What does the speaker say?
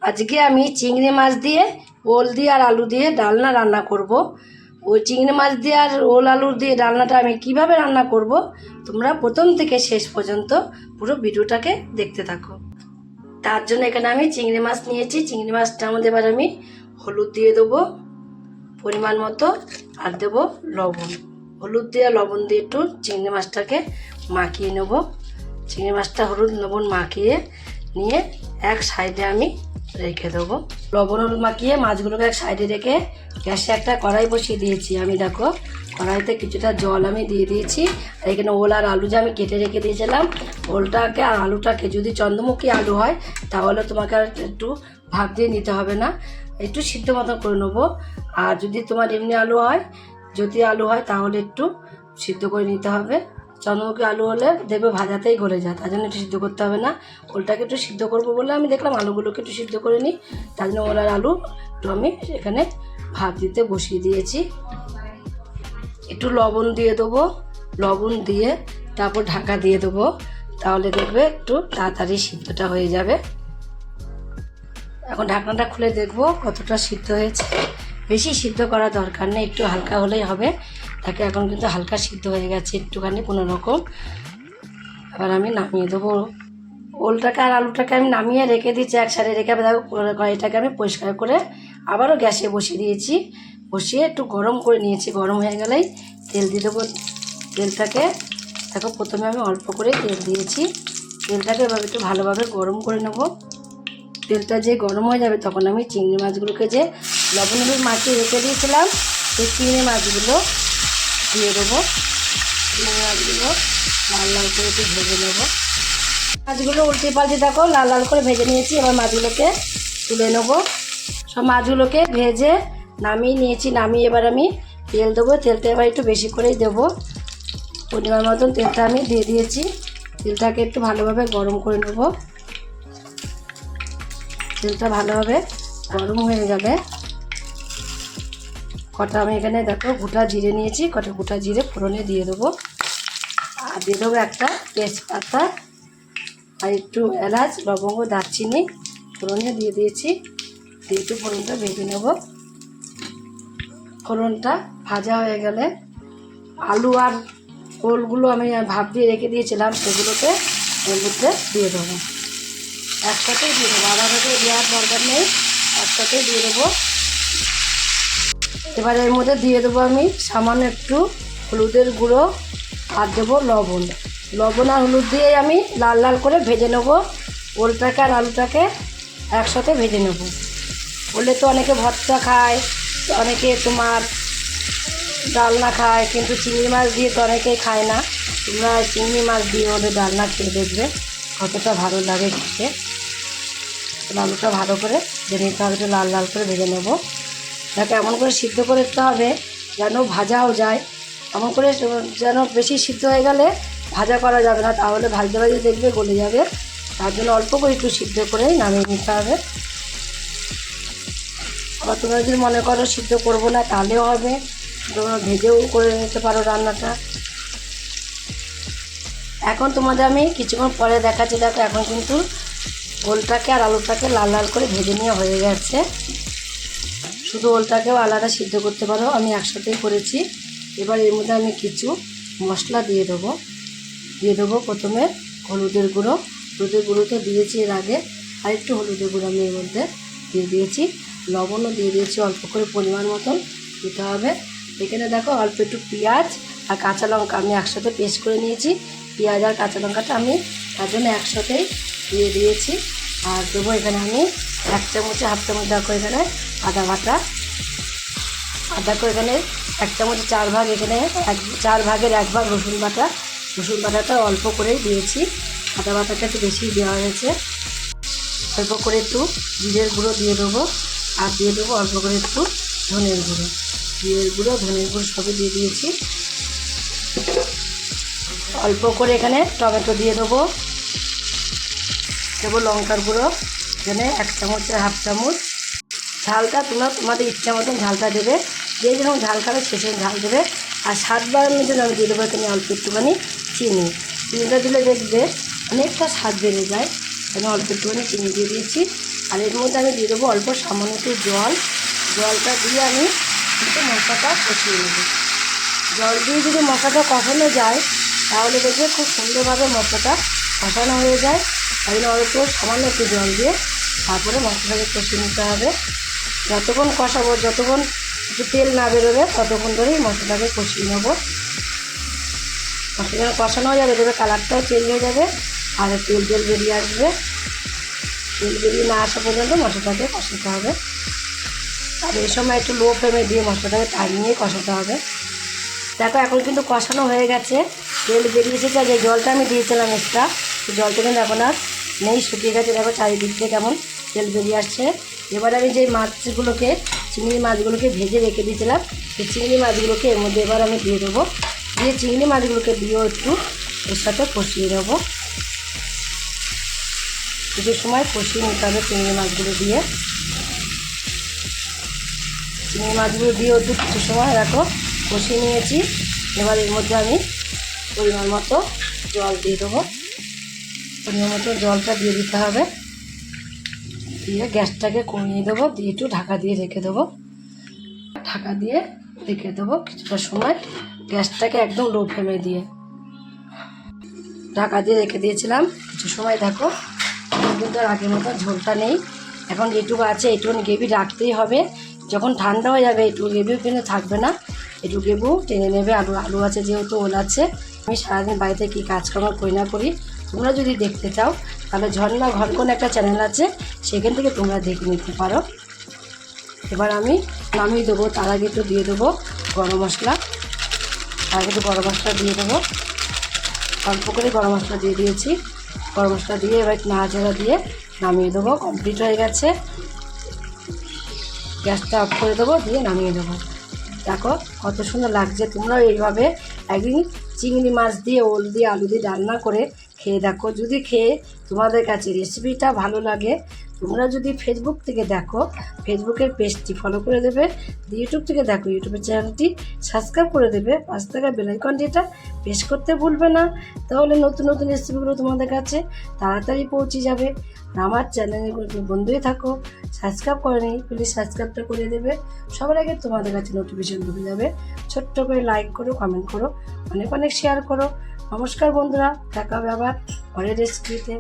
আজকে আমি চিংড়ি মাছ দিয়ে ওল দিয়ে আর আলু দিয়ে ডালনা রান্না করব। ওই চিংড়ি মাছ দিয়ে আর ওল আলু দিয়ে ডালনাটা আমি কিভাবে রান্না করব, তোমরা প্রথম থেকে শেষ পর্যন্ত পুরো ভিডিওটাকে দেখতে থাকো। তার জন্য এখানে আমি চিংড়ি মাছ নিয়েছি। চিংড়ি মাছটার মধ্যে এবার আমি হলুদ দিয়ে দেবো পরিমাণ মতো, আর দেবো লবণ। হলুদ দিয়ে লবণ দিয়ে একটু চিংড়ি মাছটাকে মাখিয়ে নেব। চিংড়ি মাছটা হলুদ লবণ মাখিয়ে নিয়ে এক সাইডে আমি রেখে দেবো। লবণ হলুদ মাখিয়ে মাছগুলোকে এক সাইডে রেখে গ্যাসে একটা কড়াই বসিয়ে দিয়েছি। আমি দেখো কড়াইতে কিছুটা জল আমি দিয়ে দিয়েছি। আর এখানে ওল আর আলু যে আমি কেটে রেখে দিয়েছিলাম, ওলটাকে আর আলুটাকে যদি চন্দ্রমুখী আলু হয় তাহলে তোমাকে আর একটু ভাপ দিয়ে নিতে হবে না, একটু সিদ্ধ মতন করে নেবো। আর যদি তোমার এমনি আলু হয়, যদি আলু হয় তাহলে একটু সিদ্ধ করে নিতে হবে। চন্দ্রমুখী আলু হলে দেখবে ভাজাতেই গলে যায়, তার জন্য একটু সিদ্ধ করতে হবে না। ওলটাকে একটু সিদ্ধ করবো বলে আমি দেখলাম আলুগুলোকে একটু সিদ্ধ করে নিই, তার জন্য ওল আর আলু একটু আমি এখানে ভাত দিতে বসিয়ে দিয়েছি। একটু লবণ দিয়ে দেবো, লবণ দিয়ে তারপর ঢাকা দিয়ে দেবো, তাহলে দেখবে একটু তাড়াতাড়ি সিদ্ধটা হয়ে যাবে। এখন ঢাকনাটা খুলে দেখবো কতটা সিদ্ধ হয়েছে। বেশি সিদ্ধ করা দরকার নেই, একটু হালকা হলেই হবে। তাকে এখন কিন্তু হালকা সিদ্ধ হয়ে গেছে একটুখানি কোনো রকম। এবার আমি নামিয়ে দেবো ওলটাকে আর আলুটাকে। আমি নামিয়ে রেখে দিয়েছি এক সাইডে রেখে। দেখো কড়াইটাকে আমি পরিষ্কার করে আবারও গ্যাসে বসিয়ে দিয়েছি। বসিয়ে একটু গরম করে নিয়েছি। গরম হয়ে গেলেই তেল দিয়ে দেবো। তেলটাকে দেখো প্রথমে আমি অল্প করে তেল দিয়েছি। তেলটাকে এবার একটু ভালোভাবে গরম করে নেব। তেলটা যে গরম হয়ে যাবে তখন আমি চিংড়ি মাছগুলোকে যে লবণ হলুদ মাখিয়ে রেখে দিয়েছিলাম সেই চিংড়ি মাছগুলো দিয়ে দেবো। চিংড়ি মাছগুলো লাল লাল করে একটু ভেজে নেব। মাছগুলো উল্টে পাল্টে দেখো লাল লাল করে ভেজে নিয়েছি। এবার মাছগুলোকে তুলে নেব। সব মাছগুলোকে ভেজে নামিয়ে নিয়েছি। নামিয়ে এবার আমি তেল দেবো। তেলটা এবার একটু বেশি করেই দেবো, পরিমাণ মতন তেলটা আমি দিয়ে দিয়েছি। তেলটাকে একটু ভালোভাবে গরম করে নেব। তেলটা ভালোভাবে গরম হয়ে গেলে কটা আমি এখানে দেখো গোটা জিরে নিয়েছি, কটা গোটা জিরে ফোড়নে দিয়ে দেবো। আর দিয়ে দেবো একটা তেজপাতা আর একটু এলাচ লবঙ্গ দারচিনি ফোড়নে দিয়ে দিয়েছি। দিয়ে একটু ফোড়নটা ভেজে নেব। ফোড়নটা ভাজা হয়ে গেলে আলু আর ওলগুলো আমি ভাপ দিয়ে রেখে দিয়েছিলাম সেগুলোকে এর মধ্যে দিয়ে দেবো। একসাথেই দিয়ে দেবো, আলাদা করে দেওয়ার দরকার নেই, একসাথেই দিয়ে দেবো। এবার এর মধ্যে দিয়ে দেবো আমি সামান্য একটু হলুদের গুঁড়ো আর দেবো লবণ। লবণ আর হলুদ দিয়ে আমি লাল লাল করে ভেজে নেব। ওলটাকে আর আলুটাকে একসাথে ভেজে নেব। ওলে তো অনেকে ভর্তা খায়, অনেকে তোমার ডালনা খায়, কিন্তু চিংড়ি মাছ দিয়ে তো অনেকেই খায় না। তোমরা চিংড়ি মাছ দিয়ে ওদের ডালনা খেয়ে দেখবে কতটা ভালো লাগে খেতে। আলুটা ভালো করে ভেজে নিতে হবে, একটু লাল লাল করে ভেজে নেব। তাকে এমন করে সিদ্ধ করে দিতে হবে যেন ভাজাও যায়। এমন করে যেন বেশি সিদ্ধ হয়ে গেলে ভাজা করা যাবে না, তাহলে ভাজতে ভাজতে দেখবে গলে যাবে। তার জন্য অল্প করে একটু সিদ্ধ করে নামিয়ে নিতে হবে। আবার তোমরা যদি মনে করো সিদ্ধ করবো না তাহলেও হবে, তোমরা ভেজেও করে নিতে পারো রান্নাটা। এখন তোমাদের আমি কিছুক্ষণ পরে দেখাচ্ছি। দেখো এখন কিন্তু ওলটাকে আর আলুটাকে লাল লাল করে ভেজে নেওয়া হয়ে গেছে। শুধু ওলটাকেও আলাদা সিদ্ধ করতে পারো, আমি একসাথেই করেছি। এবার এর মধ্যে আমি কিছু মশলা দিয়ে দেবো। প্রথমে হলুদের গুঁড়ো। হলুদের গুঁড়ো তো দিয়েছি এর আগে, আর একটু হলুদের গুঁড়ো আমি এর মধ্যে দিয়ে দিয়েছি। লবণও দিয়ে দিয়েছি অল্প করে পরিমাণ মতন দিতে হবে। এখানে দেখো অল্প একটু পেঁয়াজ আর কাঁচা লঙ্কা আমি একসাথে পেস্ট করে নিয়েছি। পেঁয়াজ আর কাঁচা লঙ্কাটা আমি তার জন্য একসাথেই দিয়ে দিয়েছি। আর দেবো এখানে আমি এক চামচে হাফ চামচ দেখো এখানে আদা বাটা। আদাকে এখানে এক চামচ 4 ভাগ, এখানে 4 ভাগের 1 ভাগ রসুন বাটা। রসুন বাটাটা অল্প করেই দিয়েছি, আদা বাটাটা একটু বেশি দেওয়া হয়েছে। অল্প করে একটু জিরের গুঁড়ো দিয়ে দেবো, আর দিয়ে দেবো অল্প করে একটু ধনের গুঁড়ো। জিরের গুঁড়ো ধনের গুঁড়ো সবই দিয়ে দিয়েছি। অল্প করে এখানে টমেটো দিয়ে দেবো। লঙ্কার গুঁড়ো এখানে 1 চামচের হাফ চামচ। ঝালটা তোমরা তোমাদের ইচ্ছা মতন ঝালটা দেবে, যে যেরকম ঝাল খাবে সেরকম ঝাল দেবে। আর স্বাদ বাড়ানোর জন্য আমি দিয়ে দেবো এখানে অল্প একটুখানি চিনি। চিনিটা দিলে দেখবে অনেকটা স্বাদ বেড়ে যায়, আমি অল্প একটুখানি চিনি দিয়ে দিয়েছি। আর এর মধ্যে আমি দিয়ে দেবো অল্প সামান্য একটু জল। জলটা দিয়ে আমি একটু মশলাটা কষিয়ে নেব। জল দিয়ে যদি মশলাটা কষানো যায় তাহলে দেখবে খুব সুন্দরভাবে মশলাটা কষানো হয়ে যায়। তাই জন্য অল্প সামান্য একটু জল দিয়ে তারপরে মশলাটাকে কষিয়ে নিতে হবে। যতক্ষণ কষাবো, যতক্ষণ একটু তেল না বেরোবে ততক্ষণ ধরেই মশলাটাকে কষিয়ে নেবো। মশলা কষানো হয়ে যাবে, দেখবে কালারটাও চেঞ্জ হয়ে যাবে আর তেল বেরিয়ে আসবে। তেল বেরিয়ে না আসা পর্যন্ত মশলাটাকে কষাতে হবে। আর এই সময় একটু লো ফ্লেমে দিয়ে মশলাটাকে টাইমিয়ে কষাতে হবে। দেখো এখন কিন্তু কষানো হয়ে গেছে, তেল বেরিয়ে এসেছে। আর যে জলটা আমি দিয়েছিলাম এক্সট্রা, সেই জলটা কিন্তু এখন আর নেই, শুকিয়ে গেছে। দেখো চারিদিক থেকে কেমন তেল বেরিয়ে আসছে। এবার আমি যে মাছগুলোকে, চিংড়ি মাছগুলোকে ভেজে রেখে দিয়েছিলাম, সেই চিংড়ি মাছগুলোকে এর মধ্যে এবার আমি দিয়ে দেবো। দিয়ে চিংড়ি মাছগুলোকে দিয়েও একটু এর সাথে কষিয়ে নেবো। কিছু সময় কষিয়ে নিতে হবে চিংড়ি মাছগুলো দিয়ে। চিংড়ি মাছগুলো দিয়েও একটু কিছু সময় দেখো কষিয়ে নিয়েছি। এবার এর মধ্যে আমি পরিমাণ মতো জল দিয়ে দেবো। পরিমাণ মতো জলটা দিয়ে দিতে হবে। দিয়ে গ্যাসটাকে কমিয়ে দেবো, দিয়ে একটু ঢাকা দিয়ে রেখে দেবো। ঢাকা দিয়ে রেখে দেবো কিছুটা সময়, গ্যাসটাকে একদম লো ফ্লেমে দিয়ে ঢাকা দিয়ে রেখে দিয়েছিলাম কিছু সময়। দেখো কিন্তু আর আগের মতো ঝোলটা নেই, এখন যেটুকু আছে এইটুকু গ্রেভি রাখতেই হবে। যখন ঠান্ডা হয়ে যাবে একটু গ্রেভিও কিন্তু থাকবে না, একটু গ্রেভিও টেনে নেবে। আলু আছে যেহেতু, ওল আছে। আমি সারাদিন বাড়িতে কী কাজকর্ম করি না করি, তোমরা যদি দেখতে চাও তাহলে ঝর্ণা ঘরকোন একটা চ্যানেল আছে, সেখান থেকে তোমরা দেখে নিতে পারো। এবার আমি নামিয়ে দেবো, তার আগে একটু দিয়ে দেবো গরম মশলা। তার আগে একটু গরম মশলা দিয়ে দেবো, অল্প করে গরম মশলা দিয়ে দিয়েছি। গরম মশলা দিয়ে এবার নাড়াচাড়া দিয়ে নামিয়ে দেবো। কমপ্লিট হয়ে গেছে, গ্যাসটা অফ করে দেবো, দিয়ে নামিয়ে দেবো। দেখো কত সুন্দর লাগছে। তোমরাও এইভাবে একদিন চিংড়ি মাছ দিয়ে, ওল দিয়ে, আলু দিয়ে রান্না করে খেয়ে দেখো। যদি খেয়ে তোমাদের কাছে রেসিপিটা ভালো লাগে, তোমরা যদি ফেসবুক থেকে দেখো, ফেসবুকের পেজটি ফলো করে দেবে। ইউটিউব থেকে দেখো, ইউটিউবের চ্যানেলটি সাবস্ক্রাইব করে দেবে। পাশ থাকা বেল আইকনটিটা প্রেস করতে ভুলবে না, তাহলে নতুন নতুন রেসিপিগুলো তোমাদের কাছে তাড়াতাড়ি পৌঁছে যাবে। আর আমার চ্যানেলে বন্ধুই থাকো, সাবস্ক্রাইব করেনি প্লিজ সাবস্ক্রাইবটা করে দেবে। সবার আগে তোমাদের কাছে নোটিফিকেশন ঢুকে যাবে। ছোট্ট করে লাইক করো, কমেন্ট করো, অনেক অনেক শেয়ার করো। নমস্কার বন্ধুরা, দেখা হবে আবার পরের রেসিপিতে।